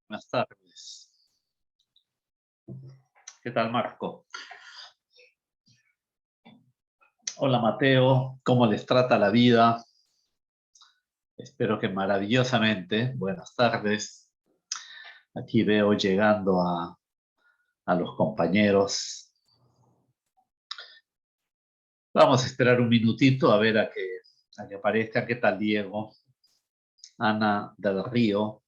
Buenas tardes. ¿Qué tal, Marco? Hola, Mateo. ¿Cómo les trata la vida? Espero que maravillosamente. Buenas tardes. Aquí veo llegando a los compañeros. Vamos a esperar un minutito a ver a que aparezca. ¿Qué tal, Diego? Ana del Río.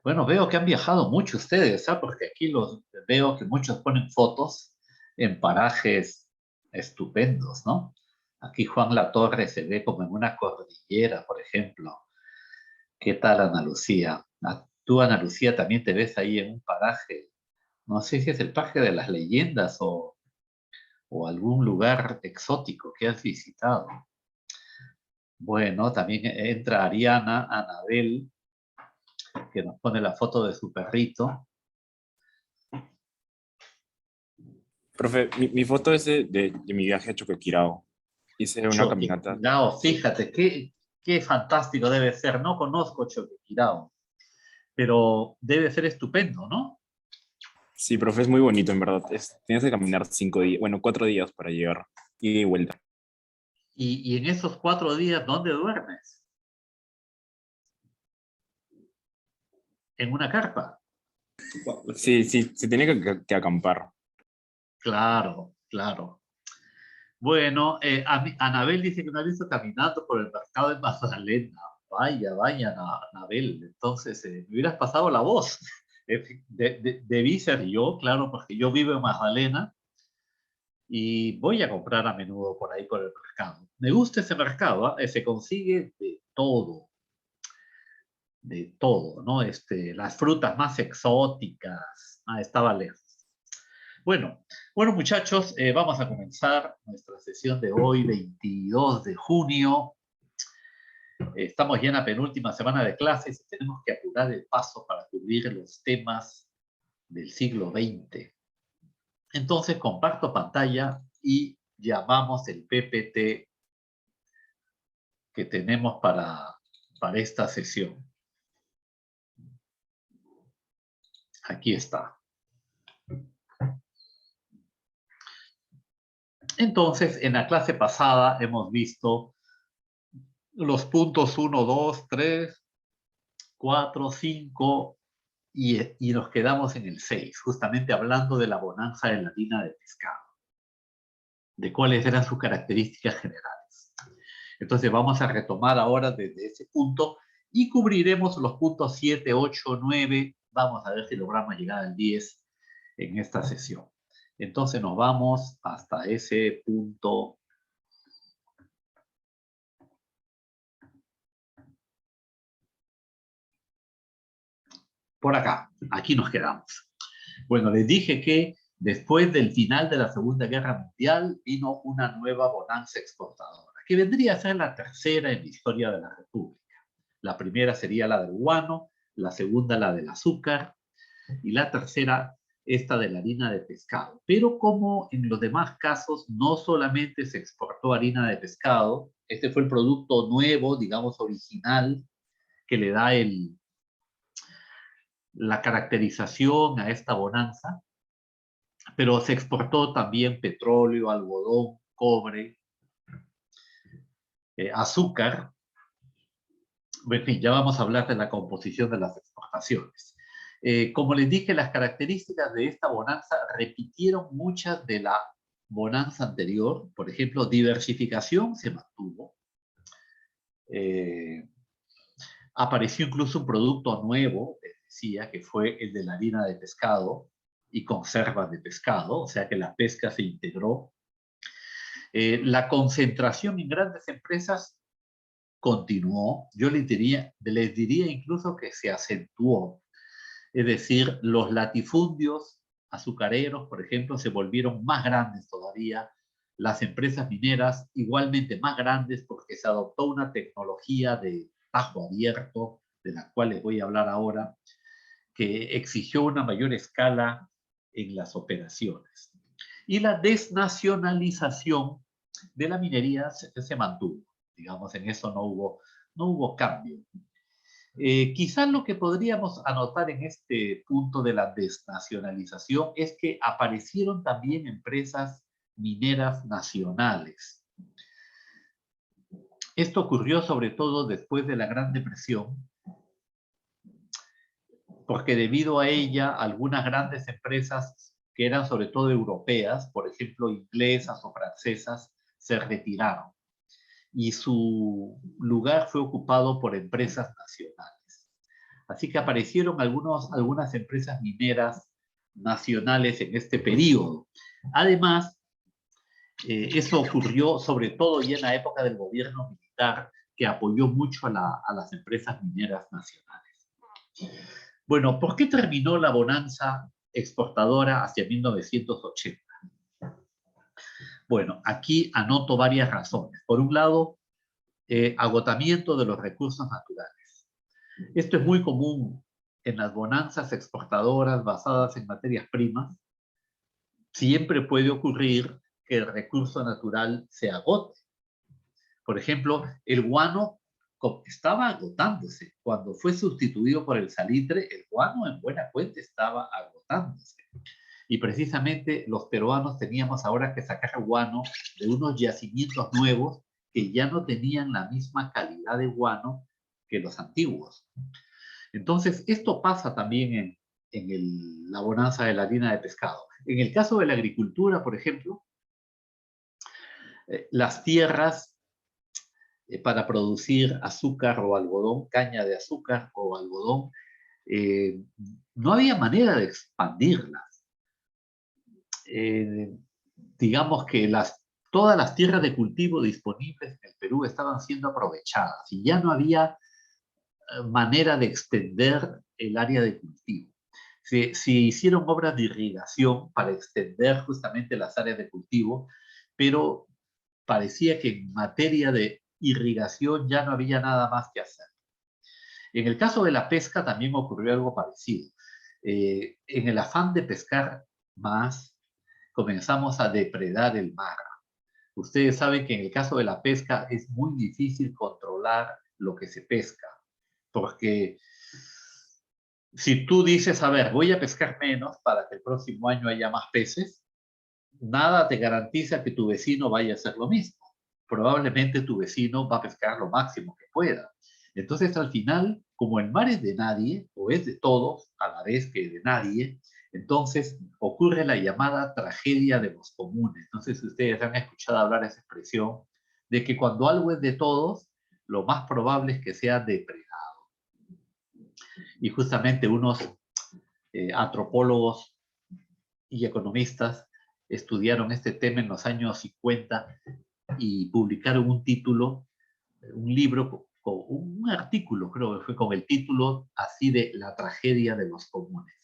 Bueno, veo que han viajado mucho ustedes, ¿sabes? Porque aquí los veo que muchos ponen fotos en parajes estupendos, ¿no? Aquí Juan Latorre se ve como en una cordillera, por ejemplo. ¿Qué tal, Ana Lucía? Tú, Ana Lucía, también te ves ahí en un paraje. No sé si es el Parque de las Leyendas o algún lugar exótico que has visitado. Bueno, también entra Ariana, Anabel, que nos pone la foto de su perrito. Profe, mi foto es de mi viaje a Choquequirao. Hice una caminata. Choquequirao, fíjate, qué fantástico debe ser. No conozco Choquequirao, pero debe ser estupendo, ¿no? Sí, profe, es muy bonito, en verdad. Tienes que caminar 5 días, bueno, 4 días para llegar. Ida y vuelta. Y en esos 4 días, ¿dónde duermes? En una carpa. Sí, sí, se tiene que acampar. Claro, claro. Bueno, Anabel dice que no ha visto caminando por el mercado de Magdalena. Vaya, vaya, Anabel. Entonces, me hubieras pasado la voz. Debí ser yo, claro, porque yo vivo en Magdalena y voy a comprar a menudo por ahí por el mercado. Me gusta ese mercado, ¿ah? Se consigue de todo, ¿no? Las frutas más exóticas. Estaba lejos. Bueno, bueno muchachos, vamos a comenzar nuestra sesión de hoy, 22 de junio. Estamos ya en la penúltima semana de clases y tenemos que apurar el paso para cubrir los temas del siglo XX. Entonces comparto pantalla y llamamos el PPT que tenemos para esta sesión. Aquí está. Entonces, en la clase pasada hemos visto los puntos 1, 2, 3, 4, 5 y nos quedamos en el 6, justamente hablando de la bonanza de la harina de pescado, de cuáles eran sus características generales. Entonces vamos a retomar ahora desde ese punto y cubriremos los puntos 7, 8, 9. Vamos a ver si logramos llegar al 10 en esta sesión. Entonces nos vamos hasta ese punto. Por acá, aquí nos quedamos. Bueno, les dije que después del final de la Segunda Guerra Mundial vino una nueva bonanza exportadora, que vendría a ser la tercera en la historia de la República. La primera sería la del guano, la segunda la del azúcar y la tercera esta de la harina de pescado. Pero como en los demás casos no solamente se exportó harina de pescado, este fue el producto nuevo, digamos original, que le da la caracterización a esta bonanza, pero se exportó también petróleo, algodón, cobre, azúcar. En fin, ya vamos a hablar de la composición de las exportaciones. Como les dije, las características de esta bonanza repitieron muchas de la bonanza anterior. Por ejemplo, diversificación se mantuvo. Eh, Apareció incluso un producto nuevo, les decía, que fue el de la harina de pescado y conservas de pescado, o sea que la pesca se integró. La concentración en grandes empresas continuó, yo les diría incluso que se acentuó. Es decir, los latifundios azucareros, por ejemplo, se volvieron más grandes todavía, las empresas mineras igualmente más grandes porque se adoptó una tecnología de tajo abierto, de la cual les voy a hablar ahora, que exigió una mayor escala en las operaciones. Y la desnacionalización de la minería se mantuvo. Digamos, en eso no hubo cambio. Quizás lo que podríamos anotar en este punto de la desnacionalización es que aparecieron también empresas mineras nacionales. Esto ocurrió sobre todo después de la Gran Depresión, porque debido a ella, algunas grandes empresas que eran sobre todo europeas, por ejemplo, inglesas o francesas, se retiraron y su lugar fue ocupado por empresas nacionales. Así que aparecieron algunas empresas mineras nacionales en este periodo. Además, eso ocurrió sobre todo ya en la época del gobierno militar, que apoyó mucho a las empresas mineras nacionales. Bueno, ¿por qué terminó la bonanza exportadora hacia 1980? Bueno, aquí anoto varias razones. Por un lado, agotamiento de los recursos naturales. Esto es muy común en las bonanzas exportadoras basadas en materias primas. Siempre puede ocurrir que el recurso natural se agote. Por ejemplo, el guano estaba agotándose. Cuando fue sustituido por el salitre, el guano en buena cuenta estaba agotándose. Y precisamente los peruanos teníamos ahora que sacar guano de unos yacimientos nuevos que ya no tenían la misma calidad de guano que los antiguos. Entonces, esto pasa también en la bonanza de la harina de pescado. En el caso de la agricultura, por ejemplo, las tierras para producir azúcar o algodón, caña de azúcar o algodón, no había manera de expandirlas. Digamos que todas las tierras de cultivo disponibles en el Perú estaban siendo aprovechadas y ya no había manera de extender el área de cultivo. Se hicieron obras de irrigación para extender justamente las áreas de cultivo, pero parecía que en materia de irrigación ya no había nada más que hacer. En el caso de la pesca también ocurrió algo parecido. En el afán de pescar más, comenzamos a depredar el mar. Ustedes saben que en el caso de la pesca es muy difícil controlar lo que se pesca, porque si tú dices, a ver, voy a pescar menos para que el próximo año haya más peces, nada te garantiza que tu vecino vaya a hacer lo mismo. Probablemente tu vecino va a pescar lo máximo que pueda. Entonces, al final, como el mar es de nadie, o es de todos, a la vez que de nadie, entonces ocurre la llamada tragedia de los comunes. No sé si ustedes han escuchado hablar de esa expresión, de que cuando algo es de todos, lo más probable es que sea depredado. Y justamente unos antropólogos y economistas estudiaron este tema en los años 50 y publicaron un título, un libro, un artículo, creo que fue con el título así de La tragedia de los comunes.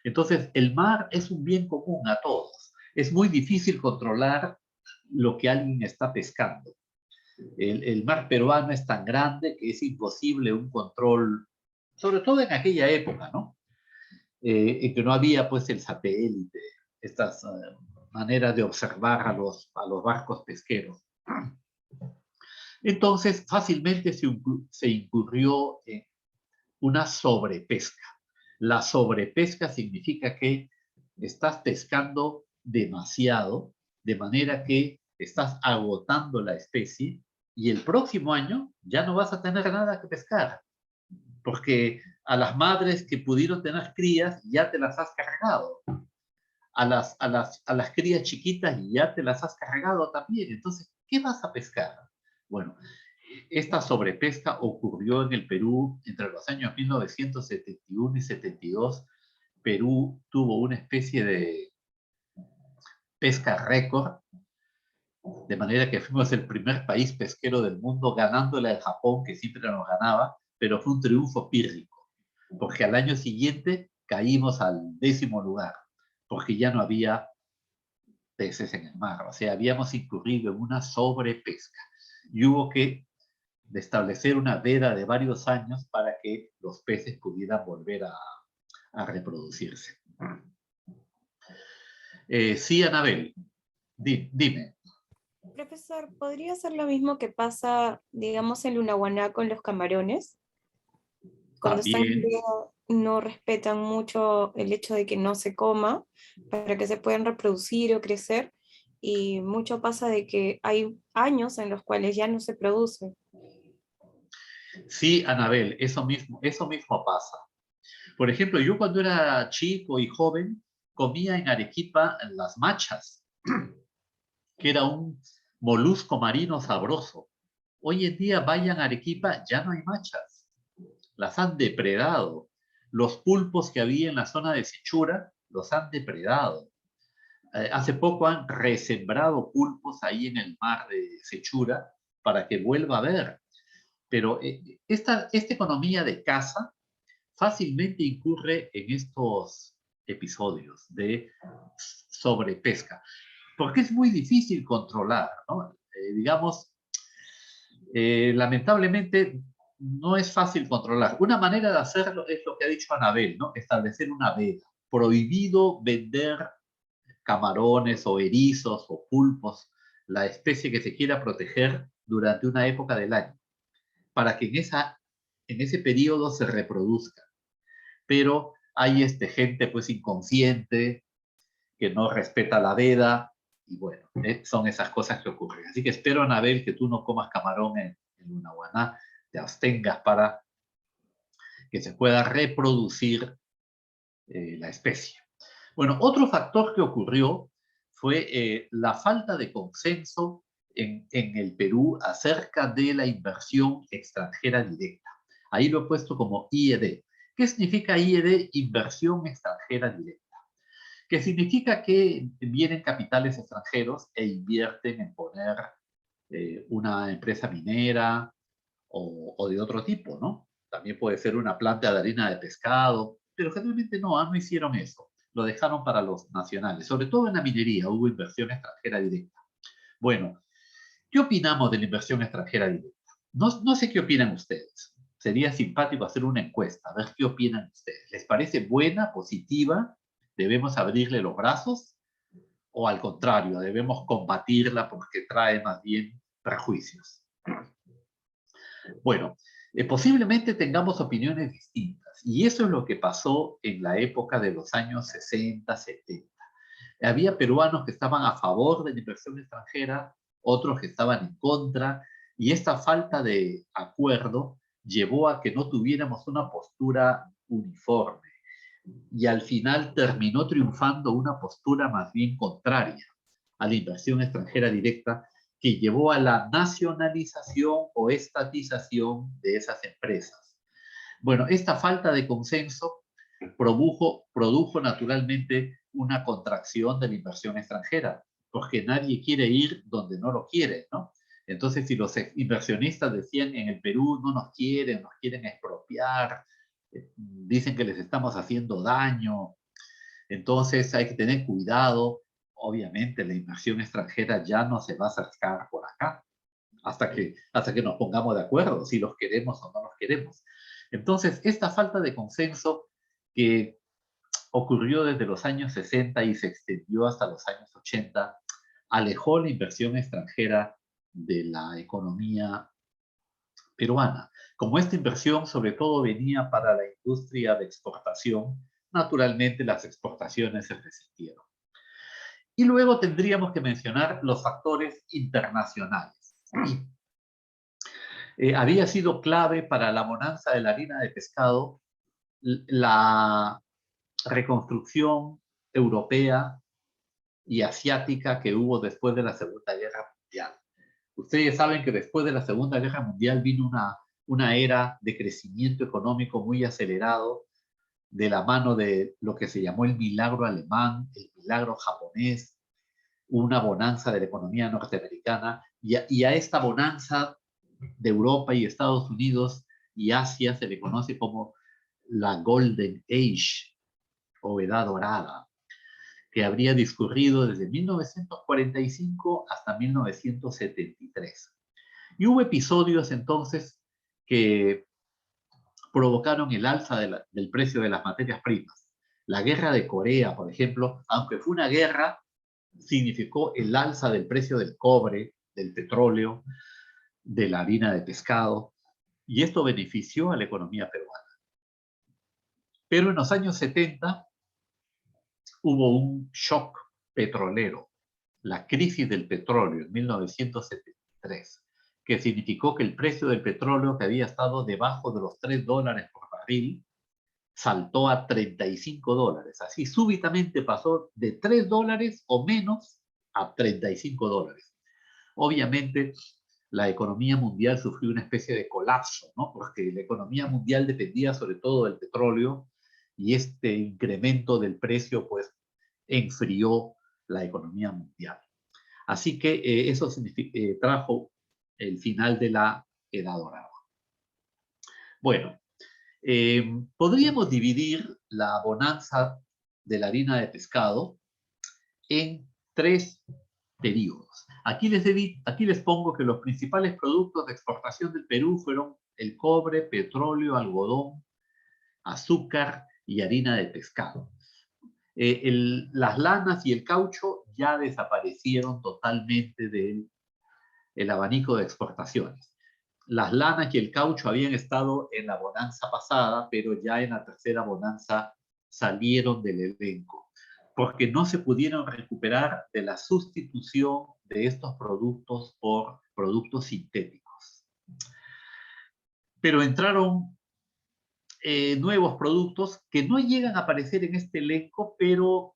Entonces, el mar es un bien común a todos. Es muy difícil controlar lo que alguien está pescando. El mar peruano es tan grande que es imposible un control, sobre todo en aquella época, ¿no? En que no había pues el satélite, estas maneras de observar a los barcos pesqueros. Entonces, fácilmente se incurrió en una sobrepesca. La sobrepesca significa que estás pescando demasiado, de manera que estás agotando la especie y el próximo año ya no vas a tener nada que pescar, porque a las madres que pudieron tener crías ya te las has cargado. A las crías chiquitas ya te las has cargado también. Entonces, ¿qué vas a pescar? Bueno, esta sobrepesca ocurrió en el Perú entre los años 1971 y 72. Perú tuvo una especie de pesca récord, de manera que fuimos el primer país pesquero del mundo, ganándole al Japón, que siempre nos ganaba, pero fue un triunfo pírrico, porque al año siguiente caímos al 10º lugar, porque ya no había peces en el mar, o sea, habíamos incurrido en una sobrepesca y hubo que establecer una veda de varios años para que los peces pudieran volver a reproducirse. Sí, Anabel, dime. Profesor, ¿podría ser lo mismo que pasa, digamos, en Lunahuaná con los camarones? Cuando están en También, veda, no respetan mucho el hecho de que no se coma para que se puedan reproducir o crecer. Y mucho pasa de que hay años en los cuales ya no se produce. sí, Anabel, eso mismo pasa. Por ejemplo, yo cuando era chico y joven, comía en Arequipa las machas, que era un molusco marino sabroso. Hoy en día vayan a Arequipa, ya no hay machas, las han depredado. Los pulpos que había en la zona de Sechura los han depredado. Hace poco han resembrado pulpos ahí en el mar de Sechura para que vuelva a haber. Pero esta economía de caza fácilmente incurre en estos episodios de sobrepesca, porque es muy difícil controlar, ¿no? Digamos, lamentablemente no es fácil controlar. Una manera de hacerlo es lo que ha dicho Anabel, ¿no? Establecer una veda. Prohibido vender camarones o erizos o pulpos, la especie que se quiera proteger durante una época del año, para que en ese periodo se reproduzca. Pero hay gente pues inconsciente que no respeta la veda y bueno, son esas cosas que ocurren. Así que espero, Anabel, que tú no comas camarón en Lunahuaná, te abstengas para que se pueda reproducir la especie. Bueno, otro factor que ocurrió fue la falta de consenso en el Perú acerca de la inversión extranjera directa. Ahí lo he puesto como IED. ¿Qué significa IED? Inversión extranjera directa. Que significa que vienen capitales extranjeros e invierten en poner una empresa minera o de otro tipo, ¿no? También puede ser una planta de harina de pescado, pero generalmente no hicieron eso. Lo dejaron para los nacionales. Sobre todo en la minería hubo inversión extranjera directa. Bueno, ¿qué opinamos de la inversión extranjera directa? No sé qué opinan ustedes. Sería simpático hacer una encuesta, a ver qué opinan ustedes. ¿Les parece buena, positiva? ¿Debemos abrirle los brazos? ¿O al contrario, debemos combatirla porque trae más bien prejuicios? Bueno, posiblemente tengamos opiniones distintas y eso es lo que pasó en la época de los años 60, 70. Había peruanos que estaban a favor de la inversión extranjera, otros que estaban en contra, y esta falta de acuerdo llevó a que no tuviéramos una postura uniforme y al final terminó triunfando una postura más bien contraria a la inversión extranjera directa que llevó a la nacionalización o estatización de esas empresas. Bueno, esta falta de consenso produjo naturalmente una contracción de la inversión extranjera, porque nadie quiere ir donde no lo quiere, ¿no? Entonces, si los inversionistas decían en el Perú no nos quieren expropiar, dicen que les estamos haciendo daño, entonces hay que tener cuidado. Obviamente la inversión extranjera ya no se va a acercar por acá hasta que nos pongamos de acuerdo si los queremos o no los queremos. Entonces, esta falta de consenso que ocurrió desde los años 60 y se extendió hasta los años 80, alejó la inversión extranjera de la economía peruana. Como esta inversión sobre todo venía para la industria de exportación, naturalmente las exportaciones se resistieron. Y luego tendríamos que mencionar los factores internacionales. Había sido clave para la bonanza de la harina de pescado la reconstrucción europea y asiática que hubo después de la Segunda Guerra Mundial. Ustedes saben que después de la Segunda Guerra Mundial vino una era de crecimiento económico muy acelerado de la mano de lo que se llamó el milagro alemán, el milagro japonés, una bonanza de la economía norteamericana y a esta bonanza de Europa y Estados Unidos y Asia se le conoce como la Golden Age o Edad Dorada, que habría discurrido desde 1945 hasta 1973. Y hubo episodios entonces que provocaron el alza del precio de las materias primas. La guerra de Corea, por ejemplo, aunque fue una guerra, significó el alza del precio del cobre, del petróleo, de la harina de pescado, y esto benefició a la economía peruana. Pero en los años 70 hubo un shock petrolero, la crisis del petróleo en 1973, que significó que el precio del petróleo, que había estado debajo de los $3 por barril, saltó a $35. Así súbitamente pasó de $3 o menos a $35. Obviamente, la economía mundial sufrió una especie de colapso, ¿no? Porque la economía mundial dependía sobre todo del petróleo y este incremento del precio, pues, enfrió la economía mundial. Así que eso trajo el final de la Edad Dorada. Bueno, podríamos dividir la bonanza de la harina de pescado en 3 periodos. Aquí les pongo que los principales productos de exportación del Perú fueron el cobre, petróleo, algodón, azúcar y harina de pescado. Las lanas y el caucho ya desaparecieron totalmente del abanico de exportaciones. Las lanas y el caucho habían estado en la bonanza pasada, pero ya en la tercera bonanza salieron del elenco, porque no se pudieron recuperar de la sustitución de estos productos por productos sintéticos. Pero entraron nuevos productos que no llegan a aparecer en este elenco, pero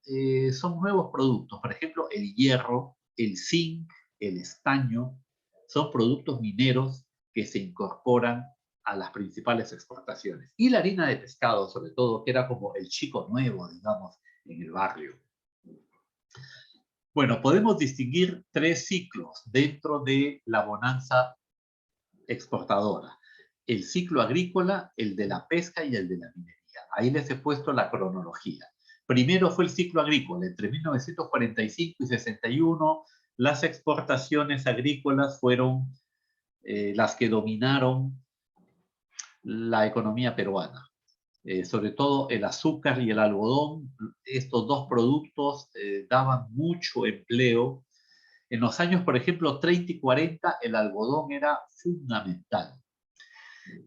son nuevos productos. Por ejemplo, el hierro, el zinc, el estaño, son productos mineros que se incorporan a las principales exportaciones. Y la harina de pescado, sobre todo, que era como el chico nuevo, digamos, en el barrio. Bueno, podemos distinguir 3 ciclos dentro de la bonanza exportadora: el ciclo agrícola, el de la pesca y el de la minería. Ahí les he puesto la cronología. Primero fue el ciclo agrícola. Entre 1945 y 61, las exportaciones agrícolas fueron las que dominaron la economía peruana. Sobre todo el azúcar y el algodón. Estos 2 productos daban mucho empleo. En los años, por ejemplo, 30 y 40, el algodón era fundamental.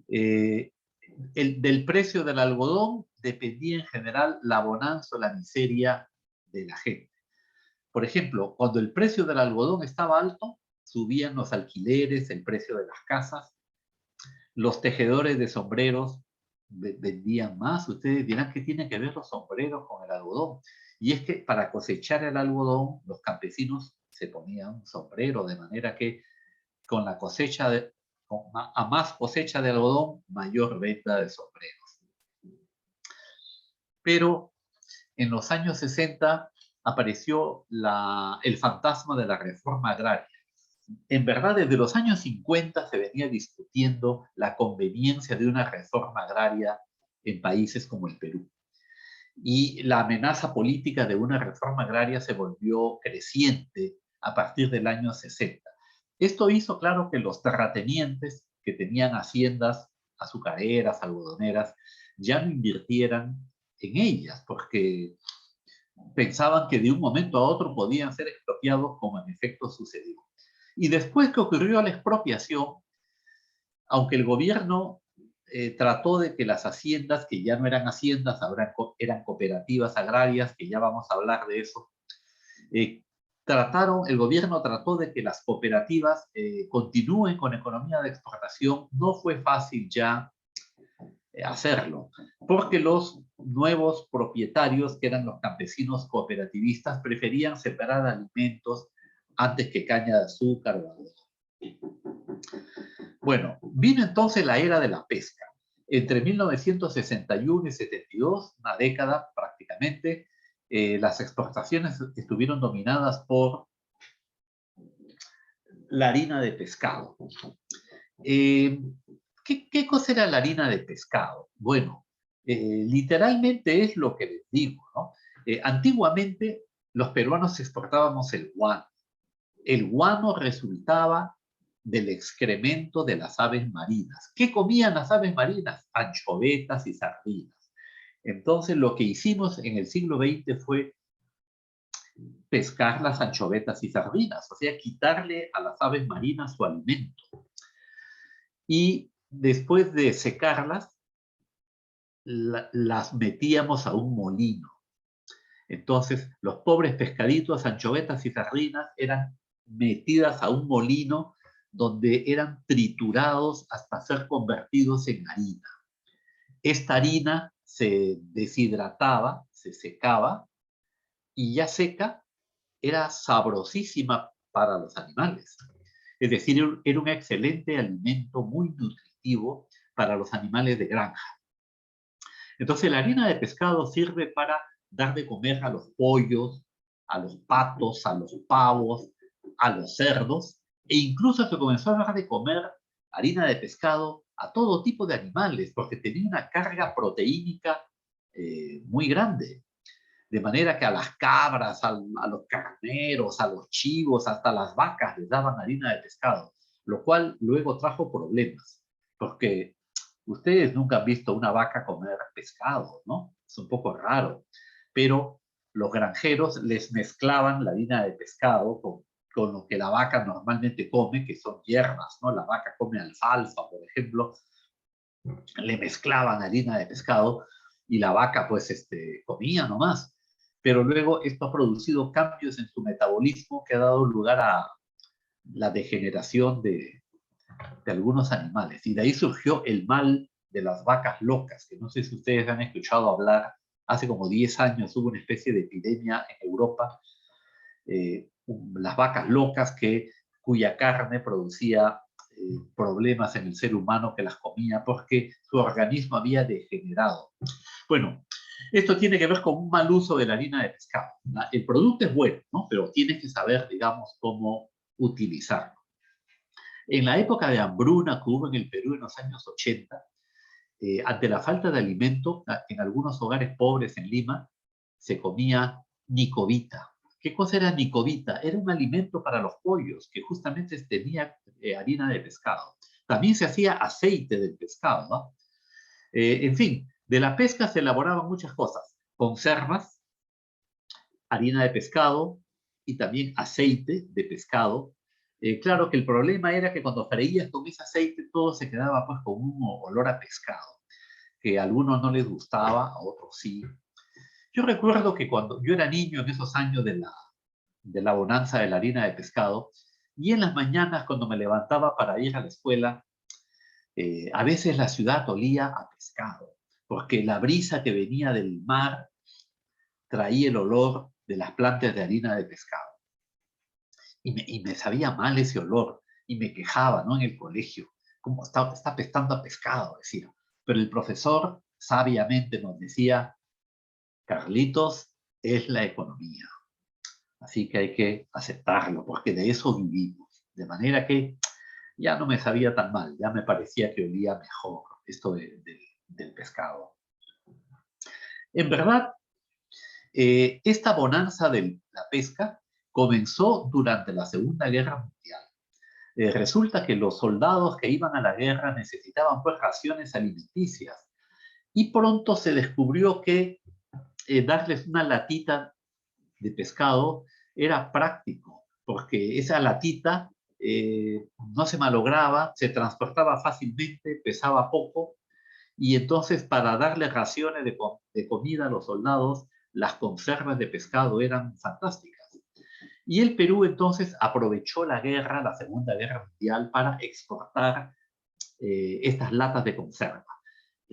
Del precio del algodón dependía en general la bonanza o la miseria de la gente. Por ejemplo, cuando el precio del algodón estaba alto, subían los alquileres, el precio de las casas. Los tejedores de sombreros vendían más. Ustedes dirán, ¿qué tienen que ver los sombreros con el algodón? Y es que para cosechar el algodón, los campesinos se ponían un sombrero, de manera que con la cosecha a más cosecha de algodón, mayor venta de sombreros. Pero en los años 60 apareció el fantasma de la reforma agraria. En verdad, desde los años 50 se venía discutiendo la conveniencia de una reforma agraria en países como el Perú. Y la amenaza política de una reforma agraria se volvió creciente a partir del año 60. Esto hizo, claro, que los terratenientes que tenían haciendas azucareras, algodoneras, ya no invirtieran en ellas, porque pensaban que de un momento a otro podían ser expropiados, como en efecto sucedió. Y después que ocurrió la expropiación, aunque el gobierno trató de que las haciendas, que ya no eran haciendas, ahora eran cooperativas agrarias, que ya vamos a hablar de eso, el gobierno trató de que las cooperativas continúen con economía de exportación. No fue fácil ya hacerlo, porque los nuevos propietarios, que eran los campesinos cooperativistas, preferían separar alimentos antes que caña de azúcar o algodón. Bueno, vino entonces la era de la pesca. Entre 1961 y 72, una década prácticamente, las exportaciones estuvieron dominadas por la harina de pescado. ¿Qué cosa era la harina de pescado? Bueno, literalmente es lo que les digo, ¿no? Antiguamente los peruanos exportábamos el guano. El guano resultaba del excremento de las aves marinas. ¿Qué comían las aves marinas? Anchovetas y sardinas. Entonces lo que hicimos en el siglo XX fue pescar las anchovetas y sardinas, o sea, quitarle a las aves marinas su alimento. Y después de secarlas, las metíamos a un molino. Entonces, los pobres pescaditos, anchovetas y sardinas eran metidas a un molino donde eran triturados hasta ser convertidos en harina. Esta harina se deshidrataba, se secaba, y ya seca era sabrosísima para los animales. Es decir, era un excelente alimento muy nutritivo para los animales de granja. Entonces, la harina de pescado sirve para dar de comer a los pollos, a los patos, a los pavos, a los cerdos, e incluso se comenzó a dar de comer harina de pescado a todo tipo de animales, porque tenía una carga proteínica muy grande. De manera que a las cabras, a los carneros, a los chivos, hasta las vacas les daban harina de pescado, lo cual luego trajo problemas, porque ustedes nunca han visto una vaca comer pescado, ¿no? Es un poco raro, pero los granjeros les mezclaban la harina de pescado con lo que la vaca normalmente come, que son hierbas, ¿no? La vaca come alfalfa, por ejemplo, le mezclaban harina de pescado y la vaca pues comía nomás. Pero luego esto ha producido cambios en su metabolismo que ha dado lugar a la degeneración de algunos animales. Y de ahí surgió el mal de las vacas locas, que no sé si ustedes han escuchado hablar. Hace como 10 años hubo una especie de epidemia en Europa, las vacas locas cuya carne producía problemas en el ser humano que las comía porque su organismo había degenerado. Bueno, esto tiene que ver con un mal uso de la harina de pescado. El producto es bueno, ¿no? Pero tienes que saber, digamos, cómo utilizarlo. En la época de hambruna que hubo en el Perú en los años 80, ante la falta de alimento, en algunos hogares pobres en Lima, se comía nicovita. ¿Qué cosa era nicovita? Era un alimento para los pollos que justamente tenía harina de pescado. También se hacía aceite del pescado, ¿no? En fin, de la pesca se elaboraban muchas cosas. Conservas, harina de pescado y también aceite de pescado. Claro que el problema era que cuando freías con ese aceite todo se quedaba pues con un olor a pescado, que a algunos no les gustaba, a otros sí. Yo recuerdo que cuando yo era niño en esos años de la bonanza de la harina de pescado, y en las mañanas cuando me levantaba para ir a la escuela, a veces la ciudad olía a pescado, porque la brisa que venía del mar traía el olor de las plantas de harina de pescado. Y me sabía mal ese olor, y me quejaba, ¿no? En el colegio, como está apestando a pescado, decía. Pero el profesor sabiamente nos decía, Carlitos, es la economía. Así que hay que aceptarlo, porque de eso vivimos. De manera que ya no me sabía tan mal, ya me parecía que olía mejor esto del pescado. En verdad, esta bonanza de la pesca comenzó durante la Segunda Guerra Mundial. Resulta que los soldados que iban a la guerra necesitaban pues raciones alimenticias y pronto se descubrió que darles una latita de pescado era práctico, porque esa latita no se malograba, se transportaba fácilmente, pesaba poco, y entonces para darle raciones de comida a los soldados, las conservas de pescado eran fantásticas. Y el Perú entonces aprovechó la guerra, la Segunda Guerra Mundial, para exportar estas latas de conserva.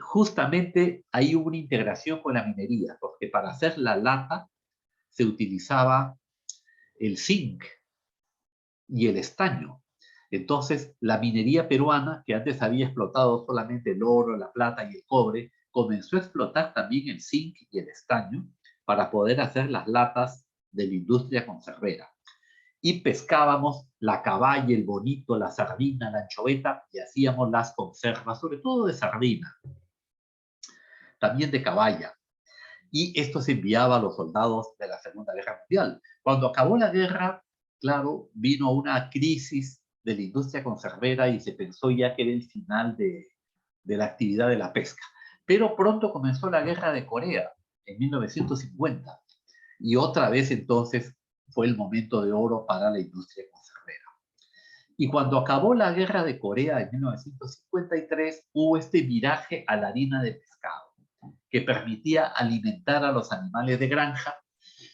Justamente ahí hubo una integración con la minería, porque para hacer la lata se utilizaba el zinc y el estaño. Entonces, la minería peruana, que antes había explotado solamente el oro, la plata y el cobre, comenzó a explotar también el zinc y el estaño para poder hacer las latas de la industria conservera. Y pescábamos la caballa, el bonito, la sardina, la anchoveta y hacíamos las conservas, sobre todo de sardina, también de caballa. Y esto se enviaba a los soldados de la Segunda Guerra Mundial. Cuando acabó la guerra, claro, vino una crisis de la industria conservera y se pensó ya que era el final de la actividad de la pesca. Pero pronto comenzó la guerra de Corea en 1950 y otra vez entonces fue el momento de oro para la industria conservera. Y cuando acabó la guerra de Corea en 1953, hubo este viraje a la harina de pescado. que permitía alimentar a los animales de granja,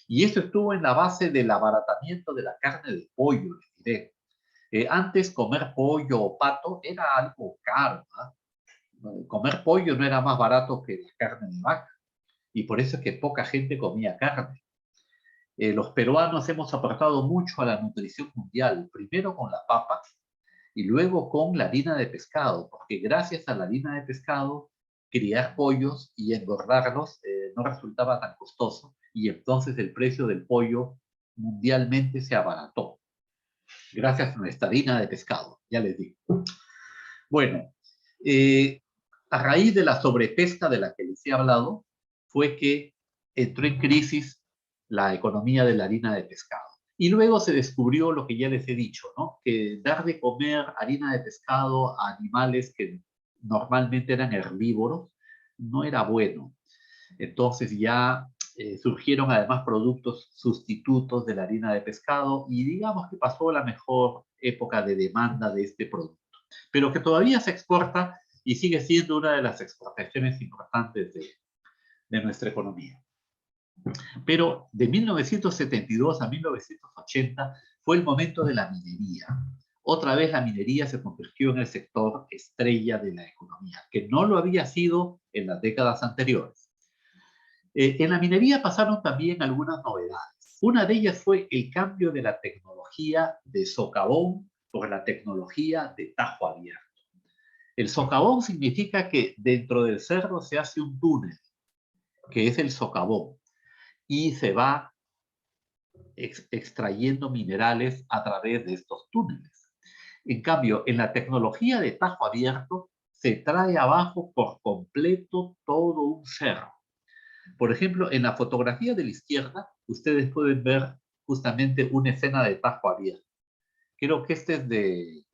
y esto estuvo en la base del abaratamiento de la carne de pollo, les diré. Antes comer pollo o pato era algo caro, ¿no? Comer pollo no era más barato que la carne de vaca, y por eso es que poca gente comía carne. Los peruanos hemos aportado mucho a la nutrición mundial, primero con la papa y luego con la harina de pescado, porque gracias a la harina de pescado, criar pollos y engordarlos no resultaba tan costoso, y entonces el precio del pollo mundialmente se abarató, gracias a nuestra harina de pescado, ya les digo. Bueno, a raíz de la sobrepesca de la que les he hablado, fue que entró en crisis la economía de la harina de pescado. Y luego se descubrió lo que ya les he dicho, ¿no? Que dar de comer harina de pescado a animales que normalmente eran herbívoros no era bueno. Entonces ya surgieron además productos sustitutos de la harina de pescado, y digamos que pasó la mejor época de demanda de este producto, pero que todavía se exporta y sigue siendo una de las exportaciones importantes de nuestra economía. Pero de 1972 a 1980 fue el momento de la minería. Otra vez la minería se convirtió en el sector estrella de la economía, que no lo había sido en las décadas anteriores. En la minería pasaron también algunas novedades. Una de ellas fue el cambio de la tecnología de socavón por la tecnología de tajo abierto. El socavón significa que dentro del cerro se hace un túnel, que es el socavón, y se va extrayendo minerales a través de estos túneles. En cambio, en la tecnología de tajo abierto, se trae abajo por completo todo un cerro. Por ejemplo, en la fotografía de la izquierda, ustedes pueden ver justamente una escena de tajo abierto. Creo que este es de,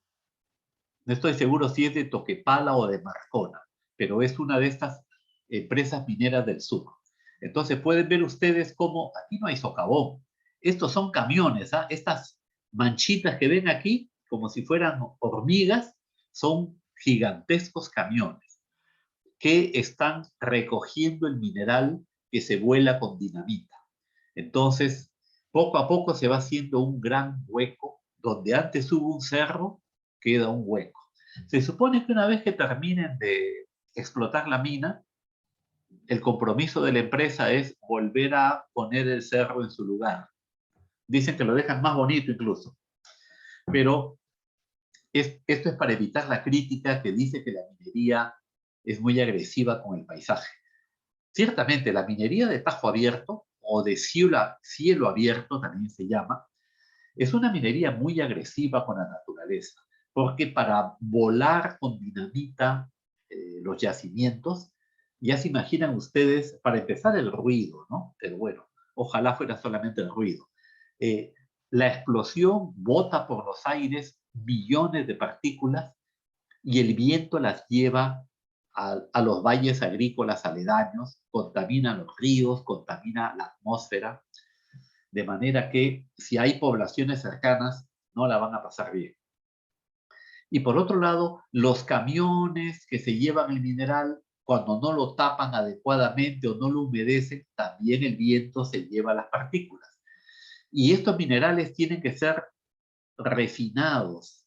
no estoy seguro si es de Toquepala o de Marcona, pero es una de estas empresas mineras del sur. Entonces pueden ver ustedes cómo aquí no hay socavón. Estos son camiones, ¿ah? Estas manchitas que ven aquí, como si fueran hormigas, son gigantescos camiones que están recogiendo el mineral que se vuela con dinamita. Entonces, poco a poco se va haciendo un gran hueco. Donde antes hubo un cerro, queda un hueco. Se supone que una vez que terminen de explotar la mina, el compromiso de la empresa es volver a poner el cerro en su lugar. Dicen que lo dejan más bonito incluso. Pero esto es para evitar la crítica que dice que la minería es muy agresiva con el paisaje. Ciertamente, la minería de tajo abierto, o de cielo abierto también se llama, es una minería muy agresiva con la naturaleza, porque para volar con dinamita los yacimientos, ya se imaginan ustedes, para empezar, el ruido, ¿no? Pero bueno, ojalá fuera solamente el ruido. Eh, la explosión bota por los aires millones de partículas y el viento las lleva a los valles agrícolas aledaños, contamina los ríos, contamina la atmósfera, de manera que si hay poblaciones cercanas, no la van a pasar bien. Y por otro lado, los camiones que se llevan el mineral, cuando no lo tapan adecuadamente o no lo humedecen, también el viento se lleva las partículas. Y estos minerales tienen que ser refinados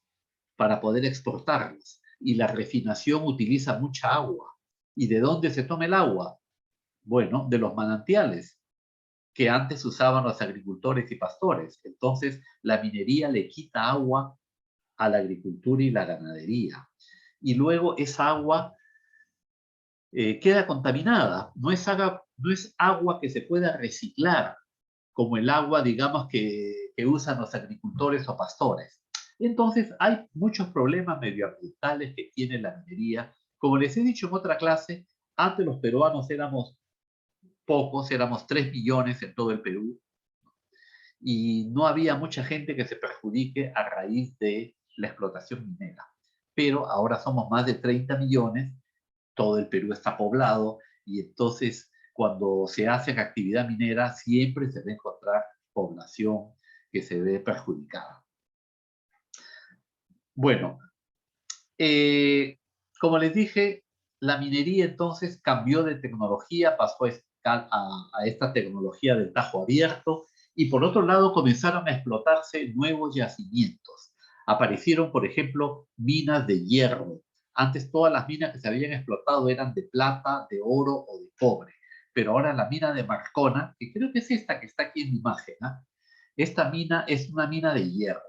para poder exportarlos. Y la refinación utiliza mucha agua. ¿Y de dónde se toma el agua? Bueno, de los manantiales que antes usaban los agricultores y pastores. Entonces, la minería le quita agua a la agricultura y la ganadería. Y luego esa agua queda contaminada. No es agua que se pueda reciclar, como el agua, digamos, que usan los agricultores o pastores. Entonces, hay muchos problemas medioambientales que tiene la minería. Como les he dicho en otra clase, antes los peruanos éramos pocos, éramos 3 millones en todo el Perú, y no había mucha gente que se perjudique a raíz de la explotación minera. Pero ahora somos más de 30 millones, todo el Perú está poblado, y entonces cuando se hace actividad minera siempre se va a encontrar población que se ve perjudicada. Bueno, como les dije, la minería entonces cambió de tecnología, pasó a esta tecnología del tajo abierto, y por otro lado comenzaron a explotarse nuevos yacimientos. Aparecieron, por ejemplo, minas de hierro. Antes todas las minas que se habían explotado eran de plata, de oro o de cobre, pero ahora la mina de Marcona, que creo que es esta que está aquí en la imagen, ¿eh? Esta mina es una mina de hierro,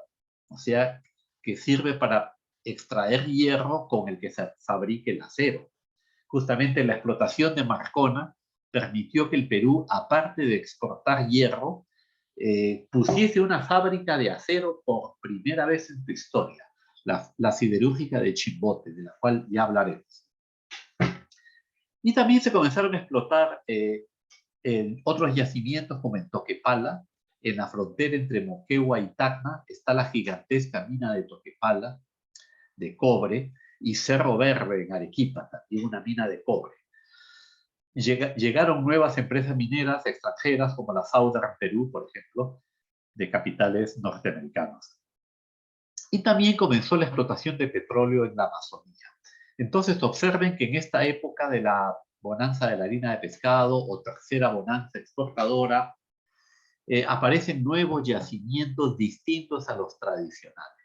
o sea, que sirve para extraer hierro con el que se fabrique el acero. Justamente la explotación de Marcona permitió que el Perú, aparte de exportar hierro, pusiese una fábrica de acero por primera vez en su historia, la siderúrgica de Chimbote, de la cual ya hablaremos. Y también se comenzaron a explotar en otros yacimientos como en Toquepala, en la frontera entre Moquegua y Tacna, está la gigantesca mina de Toquepala, de cobre, y Cerro Verde en Arequipa, también una mina de cobre. Llegaron nuevas empresas mineras extranjeras como la Southern Perú, por ejemplo, de capitales norteamericanos. Y también comenzó la explotación de petróleo en la Amazonía. Entonces observen que en esta época de la bonanza de la harina de pescado o tercera bonanza exportadora, aparecen nuevos yacimientos distintos a los tradicionales.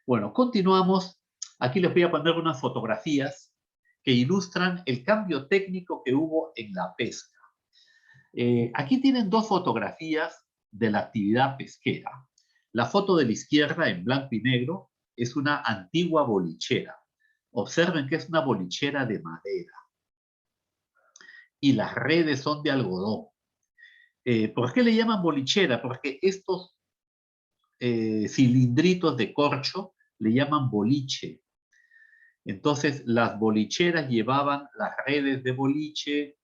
Bueno, continuamos. Aquí les voy a poner unas fotografías que ilustran el cambio técnico que hubo en la pesca. Aquí tienen dos fotografías de la actividad pesquera. La foto de la izquierda en blanco y negro es una antigua bolichera. Observen que es una bolichera de madera. Y las redes son de algodón. ¿Por qué le llaman bolichera? Porque estos cilindritos de corcho le llaman boliche. Entonces, las bolicheras llevaban las redes de boliche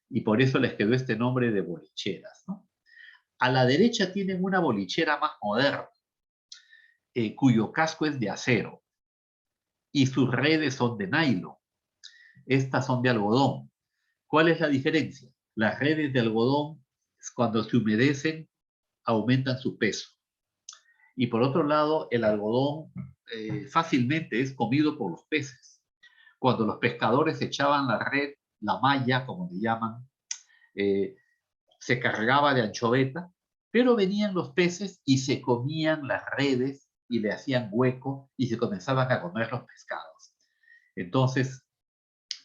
y por eso les quedó este nombre de bolicheras, ¿no? A la derecha tienen una bolichera más moderna, cuyo casco es de acero y sus redes son de nylon. Estas son de algodón. ¿Cuál es la diferencia? Las redes de algodón, cuando se humedecen, aumentan su peso. Y por otro lado, el algodón fácilmente es comido por los peces. Cuando los pescadores echaban la red, la malla, como le llaman, se cargaba de anchoveta, pero venían los peces y se comían las redes y le hacían hueco y se comenzaban a comer los pescados. Entonces,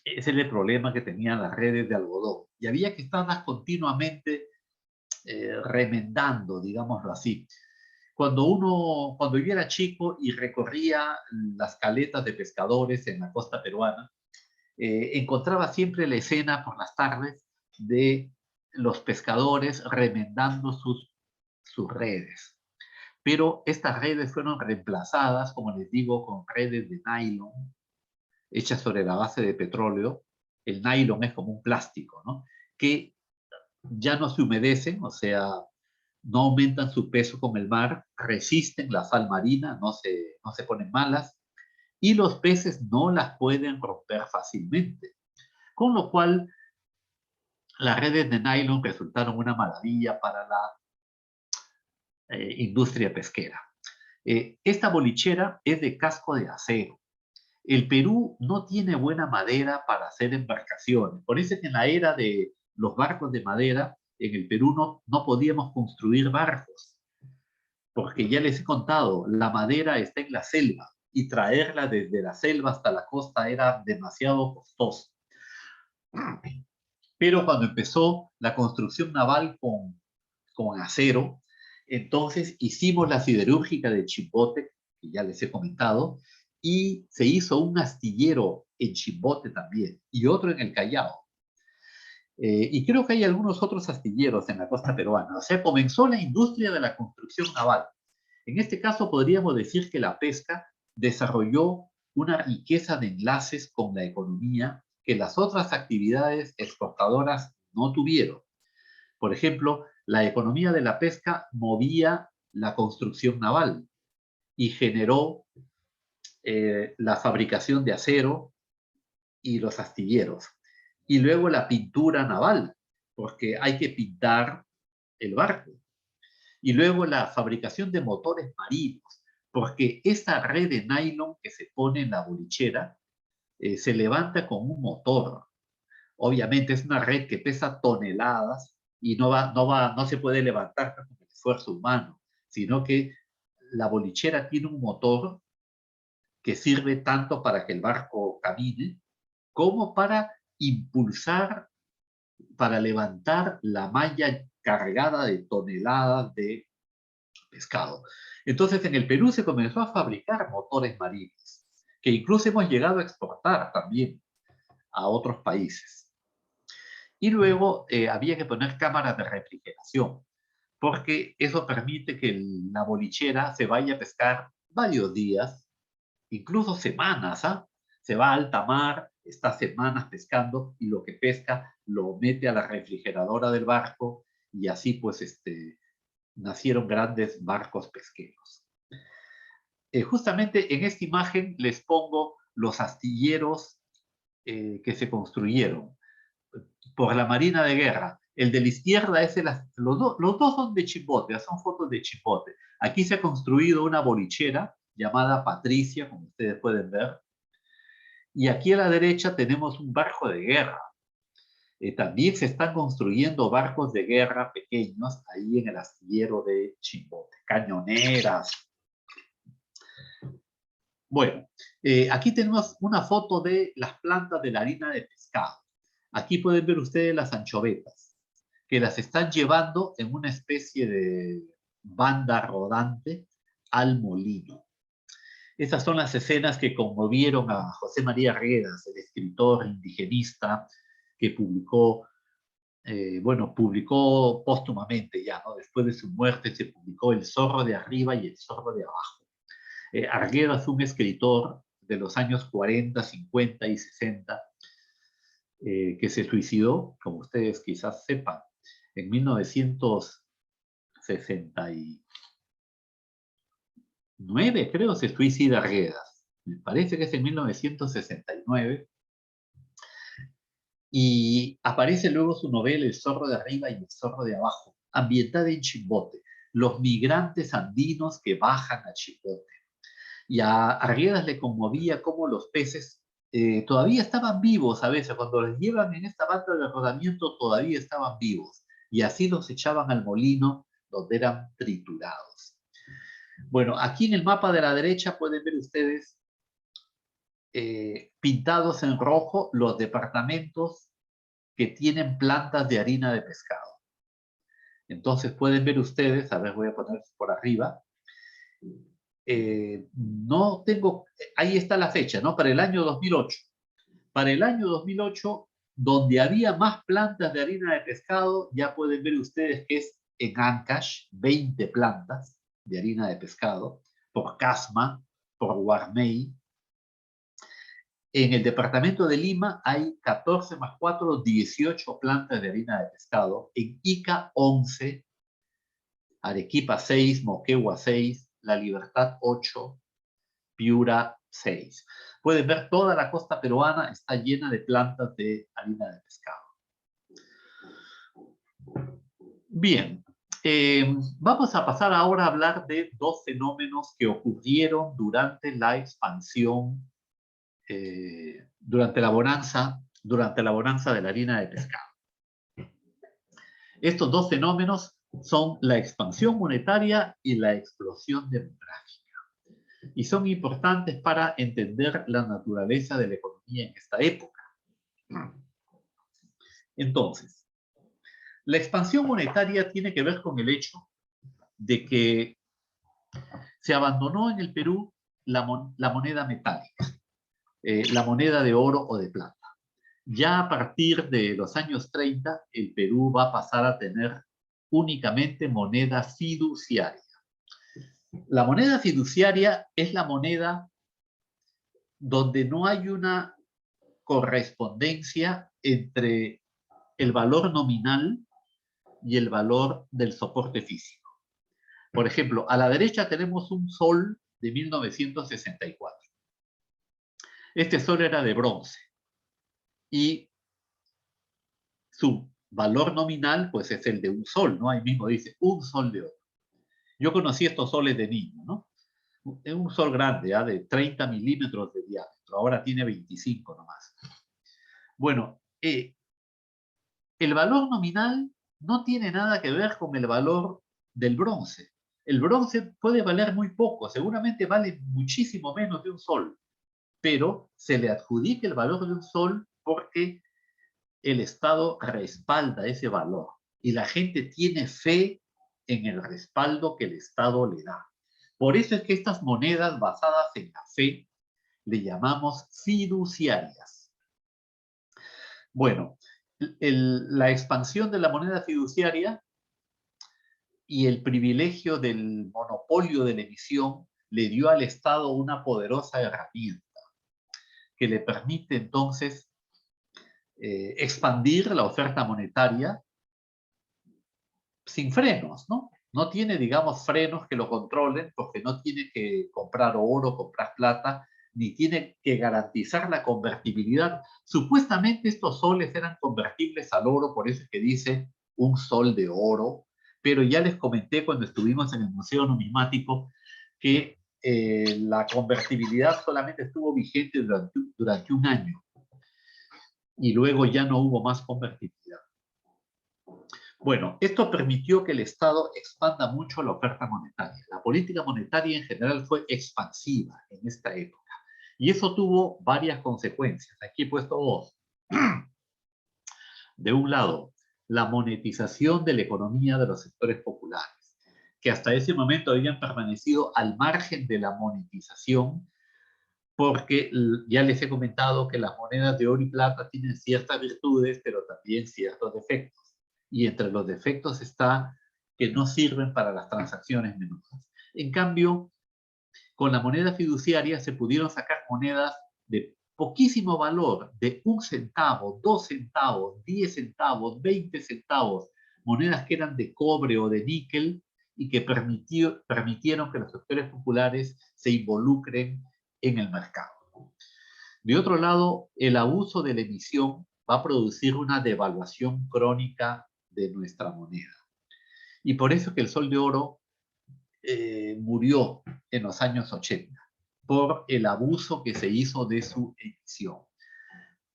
ese era el problema que tenían las redes de algodón. Y había que estarlas continuamente remendando, digámoslo así. Cuando yo era chico y recorría las caletas de pescadores en la costa peruana, encontraba siempre la escena por las tardes de los pescadores remendando sus redes. Pero estas redes fueron reemplazadas, como les digo, con redes de nylon hechas sobre la base de petróleo. El nylon es como un plástico, ¿no? Que ya no se humedecen, o sea, no aumentan su peso con el mar, resisten la sal marina, no se ponen malas, y los peces no las pueden romper fácilmente. Con lo cual, las redes de nylon resultaron una maravilla para la industria pesquera. Esta bolichera es de casco de acero. El Perú no tiene buena madera para hacer embarcaciones. Por eso es que en la era de los barcos de madera, en el Perú no podíamos construir barcos. Porque ya les he contado, la madera está en la selva y traerla desde la selva hasta la costa era demasiado costoso. Pero cuando empezó la construcción naval con acero, entonces hicimos la siderúrgica de Chimbote, que ya les he comentado, y se hizo un astillero en Chimbote también, y otro en el Callao. Y creo que hay algunos otros astilleros en la costa peruana. O sea, comenzó la industria de la construcción naval. En este caso podríamos decir que la pesca desarrolló una riqueza de enlaces con la economía que las otras actividades exportadoras no tuvieron. Por ejemplo, la economía de la pesca movía la construcción naval y generó la fabricación de acero y los astilleros. Y luego la pintura naval, porque hay que pintar el barco. Y luego la fabricación de motores marinos, porque esta red de nylon que se pone en la bolichera se levanta con un motor. Obviamente es una red que pesa toneladas y no se puede levantar con el esfuerzo humano, sino que la bolichera tiene un motor que sirve tanto para que el barco camine como para impulsar, para levantar la malla cargada de toneladas de pescado. Entonces en el Perú se comenzó a fabricar motores marinos, que incluso hemos llegado a exportar también a otros países. Y luego había que poner cámaras de refrigeración, porque eso permite que la bolichera se vaya a pescar varios días, incluso semanas, ¿ah? Se va a alta mar, está semanas pescando y lo que pesca lo mete a la refrigeradora del barco y así pues nacieron grandes barcos pesqueros. Justamente en esta imagen les pongo los astilleros que se construyeron por la Marina de Guerra. El de la izquierda es los dos son de Chimbote, son fotos de Chimbote. Aquí se ha construido una bolichera llamada Patricia, como ustedes pueden ver. Y aquí a la derecha tenemos un barco de guerra. También se están construyendo barcos de guerra pequeños ahí en el astillero de Chimbote, cañoneras. Bueno, aquí tenemos una foto de las plantas de la harina de pescado. Aquí pueden ver ustedes las anchovetas, que las están llevando en una especie de banda rodante al molino. Esas son las escenas que conmovieron a José María Arguedas, el escritor indigenista que publicó póstumamente ya, ¿no? Después de su muerte se publicó El zorro de arriba y El zorro de abajo. Arguedas fue un escritor de los años 40, 50 y 60 que se suicidó, como ustedes quizás sepan, en 1969, creo, se suicida Arguedas. Me parece que es en 1969. Y aparece luego su novela El zorro de arriba y El zorro de abajo, ambientada en Chimbote, los migrantes andinos que bajan a Chimbote. Y a Arguedas le conmovía cómo los peces todavía estaban vivos a veces, cuando los llevan en esta banda de rodamiento todavía estaban vivos, y así los echaban al molino donde eran triturados. Bueno, aquí en el mapa de la derecha pueden ver ustedes pintados en rojo los departamentos que tienen plantas de harina de pescado. Entonces pueden ver ustedes, a ver, voy a poner por arriba, no tengo, ahí está la fecha, ¿no? Para el año 2008. Para el año 2008, donde había más plantas de harina de pescado, ya pueden ver ustedes que es en Ancash, 20 plantas de harina de pescado, por Casma, por Guarmey. En el departamento de Lima hay 14 más 4, 18 plantas de harina de pescado. En Ica, 11, Arequipa, 6, Moquegua, 6, La Libertad, 8, Piura, 6. Pueden ver toda la costa peruana está llena de plantas de harina de pescado. Bien, vamos a pasar ahora a hablar de dos fenómenos que ocurrieron durante la expansión, durante la bonanza de la harina de pescado. Estos dos fenómenos son la expansión monetaria y la explosión demográfica. Y son importantes para entender la naturaleza de la economía en esta época. Entonces, la expansión monetaria tiene que ver con el hecho de que se abandonó en el Perú la moneda metálica, la moneda de oro o de plata. Ya a partir de los años 30, el Perú va a pasar a tener únicamente moneda fiduciaria. La moneda fiduciaria es la moneda donde no hay una correspondencia entre el valor nominal y el valor del soporte físico. Por ejemplo, a la derecha tenemos un sol de 1964. Este sol era de bronce y su valor nominal pues es el de un sol, ¿no? Ahí mismo dice un sol de oro. Yo conocí estos soles de niño, ¿no? Es un sol grande, ¿eh? De 30 milímetros de diámetro. ahora tiene 25 nomás. Bueno, el valor nominal no tiene nada que ver con el valor del bronce. El bronce puede valer muy poco, seguramente vale muchísimo menos de un sol, pero se le adjudica el valor de un sol porque el Estado respalda ese valor y la gente tiene fe en el respaldo que el Estado le da. Por eso es que estas monedas basadas en la fe le llamamos fiduciarias. Bueno, la expansión de la moneda fiduciaria y el privilegio del monopolio de la emisión le dio al Estado una poderosa herramienta que le permite entonces expandir la oferta monetaria sin frenos, ¿no? No tiene, digamos, frenos que lo controlen porque no tiene que comprar oro, comprar plata, ni tiene que garantizar la convertibilidad. Supuestamente estos soles eran convertibles al oro, por eso es que dice un sol de oro, pero ya les comenté cuando estuvimos en el Museo Numismático que la convertibilidad solamente estuvo vigente durante un año y luego ya no hubo más convertibilidad. Bueno, esto permitió que el Estado expanda mucho la oferta monetaria. La política monetaria en general fue expansiva en esta época. Y eso tuvo varias consecuencias. Aquí he puesto dos. De un lado, la monetización de la economía de los sectores populares, que hasta ese momento habían permanecido al margen de la monetización, porque ya les he comentado que las monedas de oro y plata tienen ciertas virtudes, pero también ciertos defectos. Y entre los defectos está que no sirven para las transacciones menudas. En cambio, con la moneda fiduciaria se pudieron sacar monedas de poquísimo valor, de 1 centavo, 2 centavos, 10 centavos, 20 centavos, monedas que eran de cobre o de níquel y que permitieron que los sectores populares se involucren en el mercado. De otro lado, el abuso de la emisión va a producir una devaluación crónica de nuestra moneda. Y por eso que el sol de oro murió en los años 80, por el abuso que se hizo de su emisión.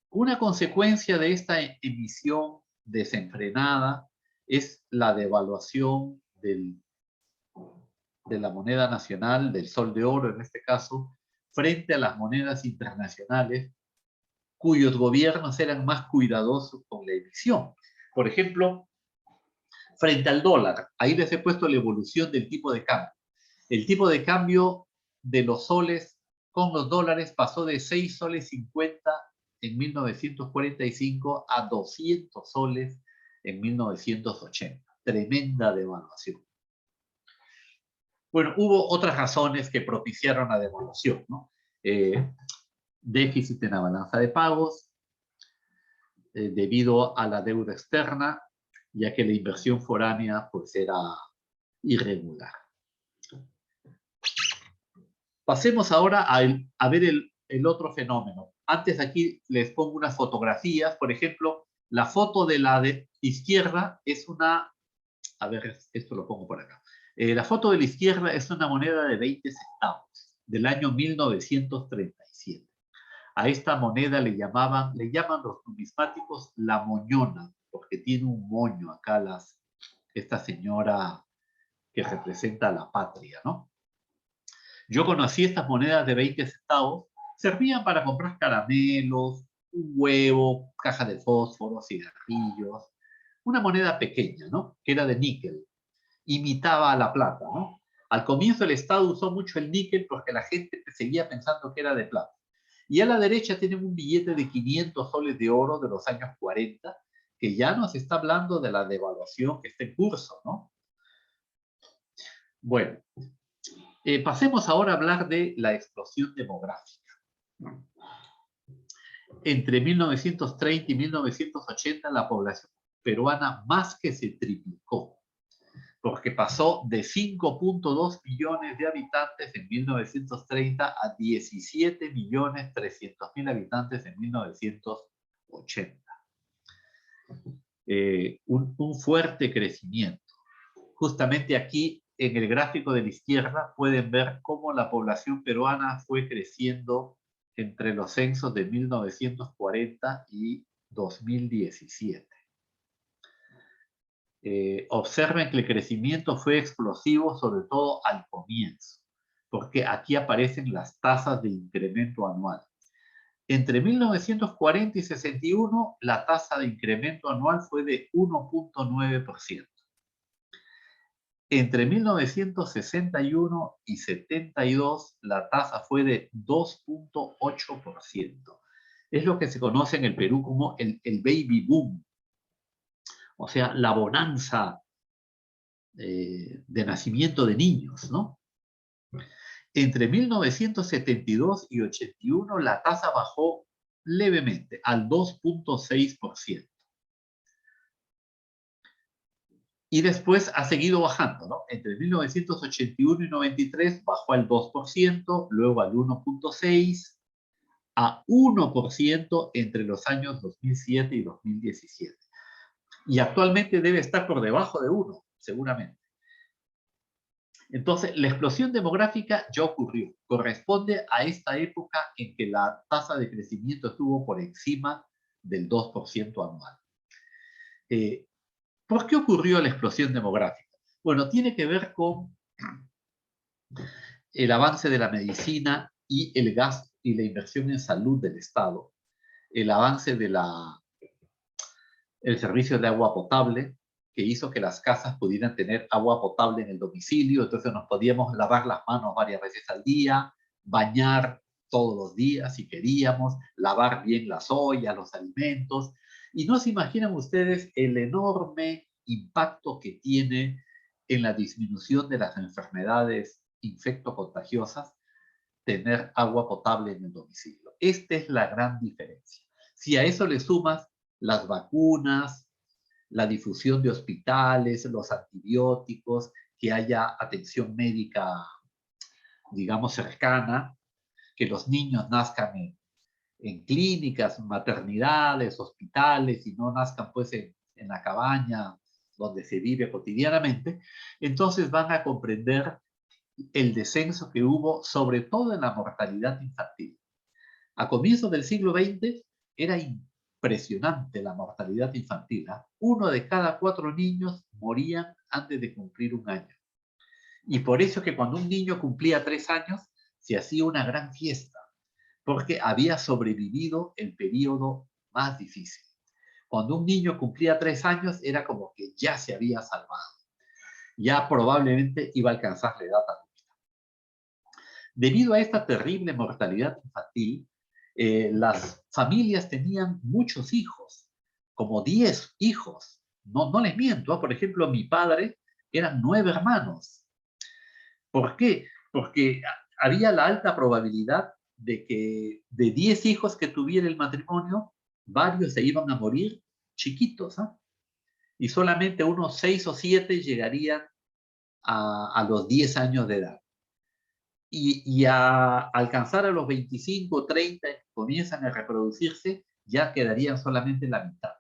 Una consecuencia de esta emisión desenfrenada es la devaluación de la moneda nacional, del sol de oro en este caso, frente a las monedas internacionales, cuyos gobiernos eran más cuidadosos con la emisión. Por ejemplo, frente al dólar, ahí les he puesto la evolución del tipo de cambio. El tipo de cambio de los soles con los dólares pasó de 6 soles 50 en 1945 a 200 soles en 1980. Tremenda devaluación. Bueno, hubo otras razones que propiciaron la devaluación, ¿no? Déficit en la balanza de pagos, debido a la deuda externa, ya que la inversión foránea pues era irregular. Pasemos ahora a ver el otro fenómeno. Antes aquí les pongo unas fotografías. Por ejemplo, la foto de la izquierda es una... A ver, esto lo pongo por acá. La foto de la izquierda es una moneda de 20 centavos del año 1937. A esta moneda le llaman los numismáticos la moñona, porque tiene un moño acá esta señora que representa a la patria, ¿no? Yo conocí estas monedas de 20 centavos, servían para comprar caramelos, un huevo, caja de fósforo, cigarrillos, una moneda pequeña, ¿no? Que era de níquel, imitaba a la plata, ¿no? Al comienzo el Estado usó mucho el níquel porque la gente seguía pensando que era de plata. Y a la derecha tienen un billete de 500 soles de oro de los años 40, que ya nos está hablando de la devaluación que está en curso, ¿no? Bueno, pasemos ahora a hablar de la explosión demográfica. Entre 1930 y 1980 la población peruana más que se triplicó, porque pasó de 5.2 millones de habitantes en 1930 a 17.300.000 habitantes en 1980. Un fuerte crecimiento. Justamente aquí en el gráfico de la izquierda pueden ver cómo la población peruana fue creciendo entre los censos de 1940 y 2017. Observen que el crecimiento fue explosivo, sobre todo al comienzo, porque aquí aparecen las tasas de incremento anual. Entre 1940 y 61, la tasa de incremento anual fue de 1.9%. Entre 1961 y 72, la tasa fue de 2.8%. Es lo que se conoce en el Perú como el baby boom, o sea, la bonanza de nacimiento de niños, ¿no? Entre 1972 y 81, la tasa bajó levemente al 2.6%. Y después ha seguido bajando, ¿no? Entre 1981 y 93 bajó al 2%, luego al 1.6%, a 1% entre los años 2007 y 2017. Y actualmente debe estar por debajo de 1, seguramente. Entonces, la explosión demográfica ya ocurrió. Corresponde a esta época en que la tasa de crecimiento estuvo por encima del 2% anual. ¿Por qué ocurrió la explosión demográfica? Bueno, tiene que ver con el avance de la medicina y el gasto y la inversión en salud del Estado, el avance del servicio de agua potable, que hizo que las casas pudieran tener agua potable en el domicilio, entonces nos podíamos lavar las manos varias veces al día, bañar todos los días si queríamos, lavar bien las ollas, los alimentos, y no se imaginan ustedes el enorme impacto que tiene en la disminución de las enfermedades infectocontagiosas tener agua potable en el domicilio. Esta es la gran diferencia. Si a eso le sumas las vacunas, la difusión de hospitales, los antibióticos, que haya atención médica, digamos, cercana, que los niños nazcan en clínicas, maternidades, hospitales, y no nazcan pues en la cabaña donde se vive cotidianamente, entonces van a comprender el descenso que hubo, sobre todo en la mortalidad infantil. A comienzos del siglo XX era impresionante la mortalidad infantil. Uno de cada 4 niños morían antes de cumplir 1 año. Y por eso que cuando un niño cumplía 3 años, se hacía una gran fiesta, porque había sobrevivido el periodo más difícil. Cuando un niño cumplía 3 años, era como que ya se había salvado. Ya probablemente iba a alcanzar la edad adulta. Debido a esta terrible mortalidad infantil, las familias tenían muchos hijos, como 10 hijos. No les miento, por ejemplo, mi padre eran 9 hermanos. ¿Por qué? Porque había la alta probabilidad de que de 10 hijos que tuviera el matrimonio, varios se iban a morir chiquitos, ¿eh? Y solamente unos 6 o 7 llegarían a los 10 años de edad. Y a alcanzar a los 25, 30, comienzan a reproducirse, ya quedarían solamente la mitad.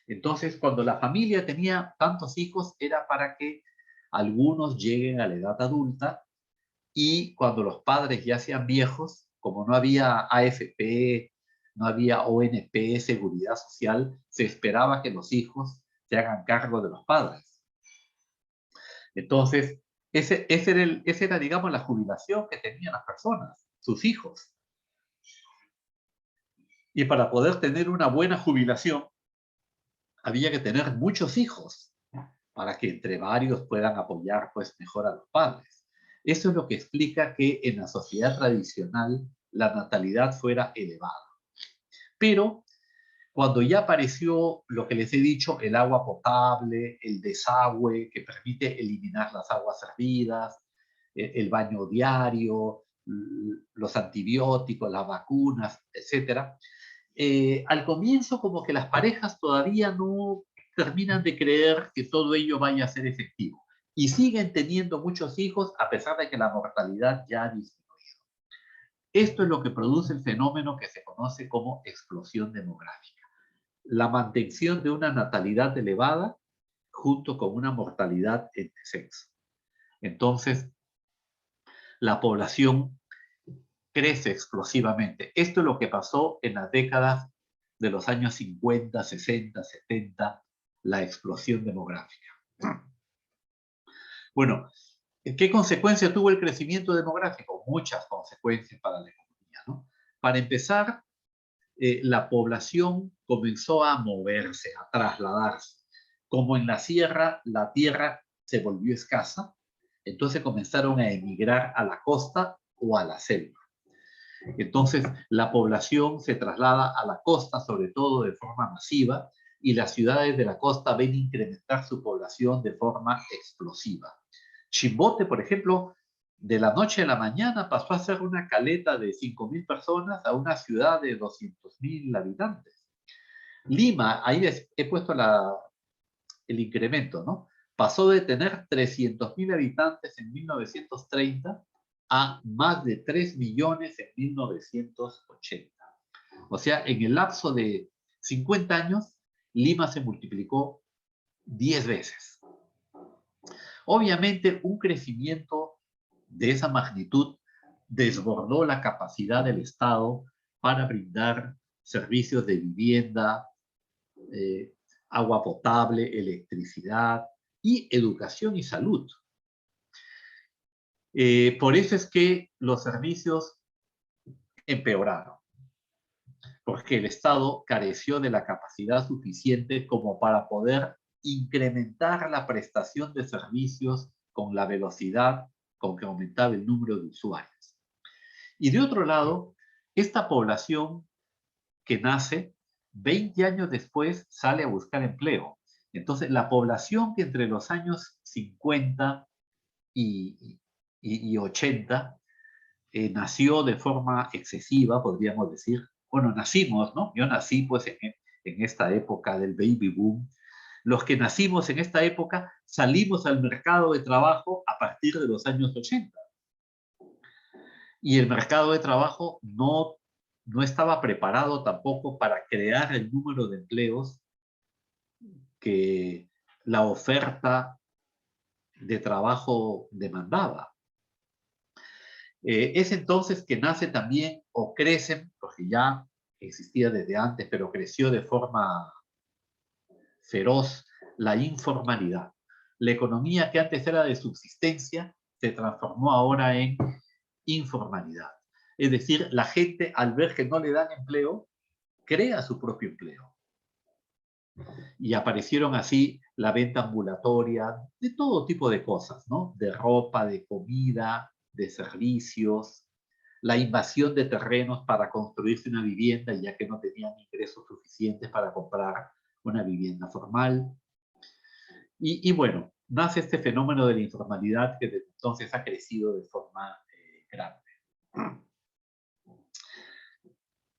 Entonces, cuando la familia tenía tantos hijos, era para que algunos lleguen a la edad adulta, y cuando los padres ya sean viejos, como no había AFP, no había ONP, Seguridad Social, se esperaba que los hijos se hagan cargo de los padres. Entonces, esa era, digamos, la jubilación que tenían las personas, sus hijos. Y para poder tener una buena jubilación, había que tener muchos hijos, para que entre varios puedan apoyar pues mejor a los padres. Eso es lo que explica que en la sociedad tradicional la natalidad fuera elevada. Pero cuando ya apareció lo que les he dicho, el agua potable, el desagüe que permite eliminar las aguas hervidas, el baño diario, los antibióticos, las vacunas, etc. Al comienzo como que las parejas todavía no terminan de creer que todo ello vaya a ser efectivo y siguen teniendo muchos hijos a pesar de que la mortalidad ya ha disminuido. Esto es lo que produce el fenómeno que se conoce como explosión demográfica. La mantención de una natalidad elevada junto con una mortalidad en descenso. Entonces, la población crece explosivamente. Esto es lo que pasó en las décadas de los años 50, 60, 70, la explosión demográfica. Bueno, ¿qué consecuencia tuvo el crecimiento demográfico? Muchas consecuencias para la economía, ¿no? Para empezar, la población comenzó a moverse, a trasladarse. Como en la sierra, la tierra se volvió escasa, entonces comenzaron a emigrar a la costa o a la selva. Entonces, la población se traslada a la costa, sobre todo de forma masiva, y las ciudades de la costa ven incrementar su población de forma explosiva. Chimbote, por ejemplo, de la noche a la mañana pasó a ser una caleta de 5.000 personas a una ciudad de 200.000 habitantes. Lima, ahí he puesto el incremento, ¿no? Pasó de tener 300.000 habitantes en 1930 a más de 3 millones en 1980. O sea, en el lapso de 50 años, Lima se multiplicó 10 veces. Obviamente, un crecimiento de esa magnitud desbordó la capacidad del Estado para brindar servicios de vivienda, agua potable, electricidad y educación y salud. Por eso es que los servicios empeoraron, porque el Estado careció de la capacidad suficiente como para poder incrementar la prestación de servicios con la velocidad con que aumentaba el número de usuarios. Y de otro lado, esta población que nace 20 años después sale a buscar empleo. Entonces, la población que entre los años 50 y 80 nació de forma excesiva, podríamos decir. Bueno, nacimos, ¿no? Yo nací pues en esta época del baby boom. Los que nacimos en esta época salimos al mercado de trabajo a partir de los años 80. Y el mercado de trabajo no estaba preparado tampoco para crear el número de empleos que la oferta de trabajo demandaba. Es entonces que nace también, o crecen, porque ya existía desde antes, pero creció de forma feroz, la informalidad. La economía que antes era de subsistencia se transformó ahora en informalidad. Es decir, la gente al ver que no le dan empleo, crea su propio empleo. Y aparecieron así la venta ambulatoria, de todo tipo de cosas, ¿no? De ropa, de comida, de servicios, la invasión de terrenos para construirse una vivienda, ya que no tenían ingresos suficientes para comprar una vivienda formal. Y bueno, nace este fenómeno de la informalidad que desde entonces ha crecido de forma grande.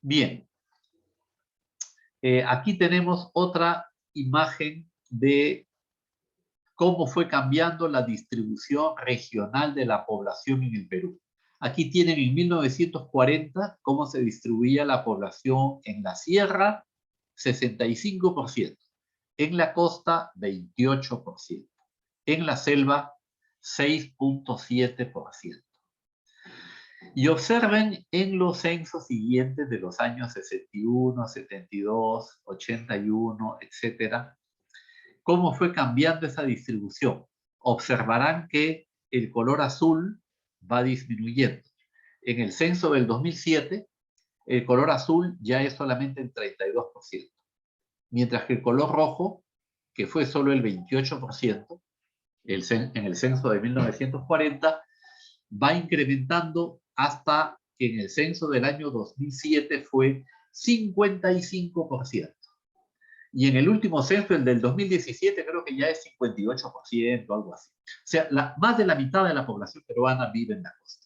Bien, aquí tenemos otra imagen de cómo fue cambiando la distribución regional de la población en el Perú. Aquí tienen en 1940 cómo se distribuía la población en la sierra, 65%, en la costa, 28%, en la selva, 6.7%. Y observen en los censos siguientes de los años 61, 72, 81, etcétera, cómo fue cambiando esa distribución. Observarán que el color azul va disminuyendo. En el censo del 2007, el color azul ya es solamente el 32%, mientras que el color rojo, que fue solo el 28%, en el censo de 1940, va incrementando hasta que en el censo del año 2007 fue 55%. Y en el último censo, el del 2017, creo que ya es 58%, algo así. O sea, más de la mitad de la población peruana vive en la costa.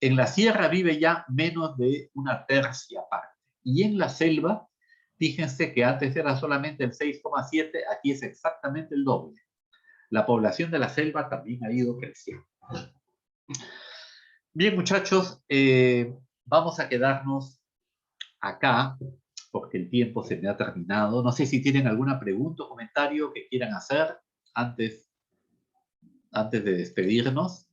En la sierra vive ya menos de una tercia parte. Y en la selva, fíjense que antes era solamente el 6,7%, aquí es exactamente el doble. La población de la selva también ha ido creciendo. Bien, muchachos, vamos a quedarnos acá porque el tiempo se me ha terminado. No sé si tienen alguna pregunta o comentario que quieran hacer antes de despedirnos.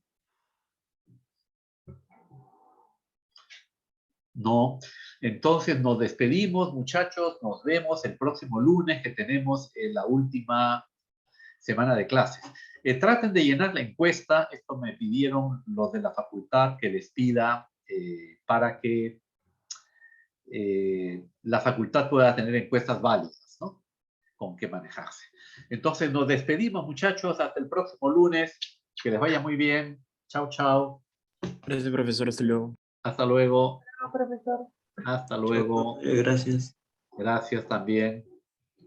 No. Entonces nos despedimos, muchachos. Nos vemos el próximo lunes que tenemos la última semana de clases. Traten de llenar la encuesta. Esto me pidieron los de la facultad que les pida para que la facultad pueda tener encuestas válidas, ¿no? Con qué manejarse. Entonces nos despedimos, muchachos. Hasta el próximo lunes. Que les vaya muy bien. Chao, chao. Gracias, profesor. Hasta luego. Hasta luego. Profesor. Hasta Chao, luego. gracias. Gracias también.